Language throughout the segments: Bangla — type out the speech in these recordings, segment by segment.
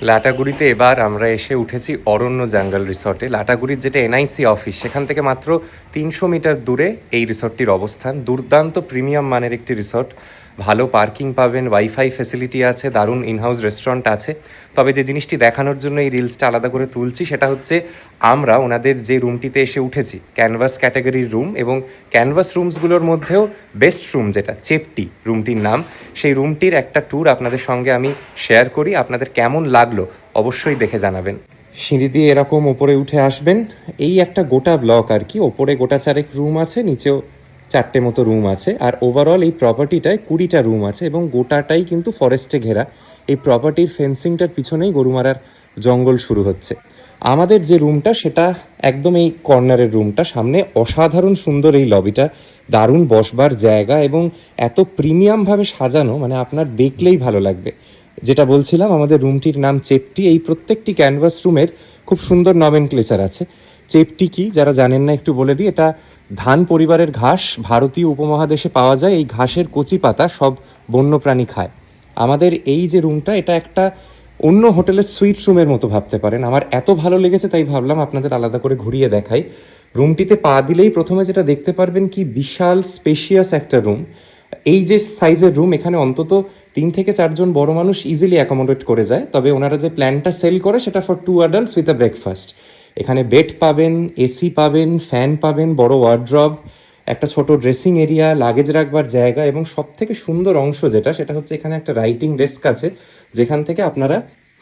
লাটাগুড়িতে এবার আমরা এসে উঠেছি অরণ্য জঙ্গল রিসর্টে। লাটাগুড়ির যেটা এনআইসি অফিস, সেখান থেকে মাত্র 300 মিটার দূরে এই রিসর্টটির অবস্থান। দুর্দান্ত প্রিমিয়াম মানের একটি রিসর্ট, ভালো পার্কিং পাবেন, ওয়াইফাই ফেসিলিটি আছে, দারুণ ইনহাউস রেস্টুরেন্ট আছে। তবে যে জিনিসটি দেখানোর জন্য এই রিলসটা আলাদা করে তুলছি সেটা হচ্ছে আমরা ওনাদের যে রুমটিতে এসে উঠেছি, ক্যানভাস ক্যাটাগরির রুম, এবং ক্যানভাস রুমসগুলোর মধ্যেও বেস্ট রুম যেটা চেপটি রুমটির নাম, সেই রুমটির একটা ট্যুর আপনাদের সঙ্গে আমি শেয়ার করি। আপনাদের কেমন লাগলো অবশ্যই দেখে জানাবেন। সিঁড়ি দিয়ে এরকম ওপরে উঠে আসবেন, এই একটা গোটা ব্লক আর কি। ওপরে গোটা চারেক রুম আছে, নিচেও 4টে মতো রুম আছে, আর ওভারঅল এই প্রপার্টিটায় 20টা রুম আছে এবং গোটাটাই কিন্তু ফরেস্টে ঘেরা। এই প্রপার্টির ফেন্সিংটার পিছনেই গরুমারার জঙ্গল শুরু হচ্ছে। আমাদের যে রুমটা সেটা একদম এই কর্নারের রুমটা, সামনে অসাধারণ সুন্দর এই লবিটা, দারুণ বসবার জায়গা এবং এত প্রিমিয়ামভাবে সাজানো, মানে আপনার দেখলেই ভালো লাগবে। যেটা বলছিলাম, আমাদের রুমটির নাম চেপটি। এই প্রত্যেকটি ক্যানভাস রুমের খুব সুন্দর নমেনক্লেচার আছে। চেপটি কি যারা জানেন না একটু বলে দিই, এটা ধান পরিবারের ঘাস, ভারতীয় উপমহাদেশে পাওয়া যায়। এই ঘাসের কচি পাতা সব বন্যপ্রাণী খায়। আমাদের এই যে রুমটা, এটা একটা অন্য হোটেলের সুইট রুমের মতো ভাবতে পারেন। আমার এত ভালো লেগেছে তাই ভাবলাম আপনাদের আলাদা করে ঘুরিয়ে দেখাই। রুমটিতে পা দিলেই প্রথমে যেটা দেখতে পারবেন, কি বিশাল স্পেশিয়াস একটা রুম। এই যে সাইজের রুম, এখানে অন্তত 3 থেকে 4 জন বড় মানুষ ইজিলি অ্যাকোমোডেট করে যায়। তবে ওনারা যে প্ল্যানটা সেল করে সেটা for 2 adults with a breakfast. এখানে বেড পাবেন, এসি পাবেন, ফ্যান পাবেন, বড় ওয়ার্ড্রব, একটা ছোট ড্রেসিং এরিয়া, লাগেজ রাখবার জায়গা, এবং সব থেকে সুন্দর অংশ যেটা, সেটা হচ্ছে এখানে একটা রাইটিং ডেস্ক আছে যেখান থেকে আপনারা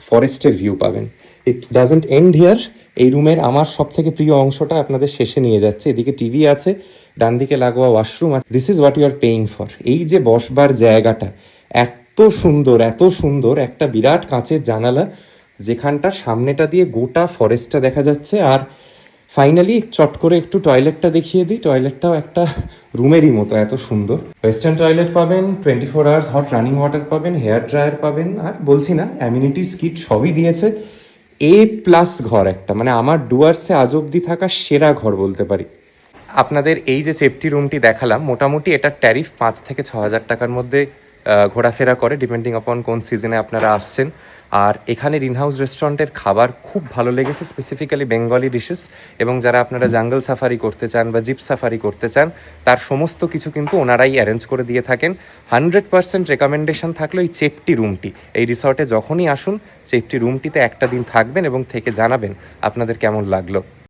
ফরেস্টের ভিউ পাবেন। It doesn't end here. এই রুমের আমার সব থেকে প্রিয় অংশটা আপনাদের শেষে নিয়ে যাচ্ছে। এদিকে টিভি আছে, ডান দিকে লাগোয়া ওয়াশরুম আছে। This is what you are paying for. এই যে বসবার জায়গাটা এত সুন্দর, এত সুন্দর, একটা বিরাট কাঁচের জানালা যেখানটা সামনেটা দিয়ে গোটা ফরেস্টটা দেখা যাচ্ছে। আর ফাইনালি চট করে একটু টয়লেটটা দেখিয়ে দিই। টয়লেটটাও একটা রুমেরই মতো এত সুন্দর। ওয়েস্টার্ন টয়লেট পাবেন, 24 আওয়ার্স হট রানিং ওয়াটার পাবেন, হেয়ার ড্রায়ার পাবেন, আর বলছি না অ্যামিনিটিস কিট সবই দিয়েছে। A+ ঘর একটা, মানে আমার ডুয়ার্সে আজ অব্দি থাকা সেরা ঘর বলতে পারি। আপনাদের এই যে চেপটি রুমটি দেখালাম, মোটামুটি এটার ট্যারিফ 5 থেকে 6 হাজার টাকার মধ্যে ঘোরাফেরা করে, ডিপেন্ডিং আপন কোন সিজনে আপনারা আসছেন। আর এখানের ইনহাউস রেস্টুরেন্টের খাবার খুব ভালো লেগেছে, স্পেসিফিক্যালি বেঙ্গলি ডিশেস। এবং যারা আপনারা জাঙ্গল সাফারি করতে চান বা জিপ সাফারি করতে চান, তার সমস্ত কিছু কিন্তু ওনারাই অ্যারেঞ্জ করে দিয়ে থাকেন। 100% রেকমেন্ডেশন থাকলো এই চেপটি রুমটি। এই রিসর্টে যখনই আসুন, চেপটি রুমটিতে একটা দিন থাকবেন এবং থেকে জানাবেন আপনাদের কেমন লাগলো।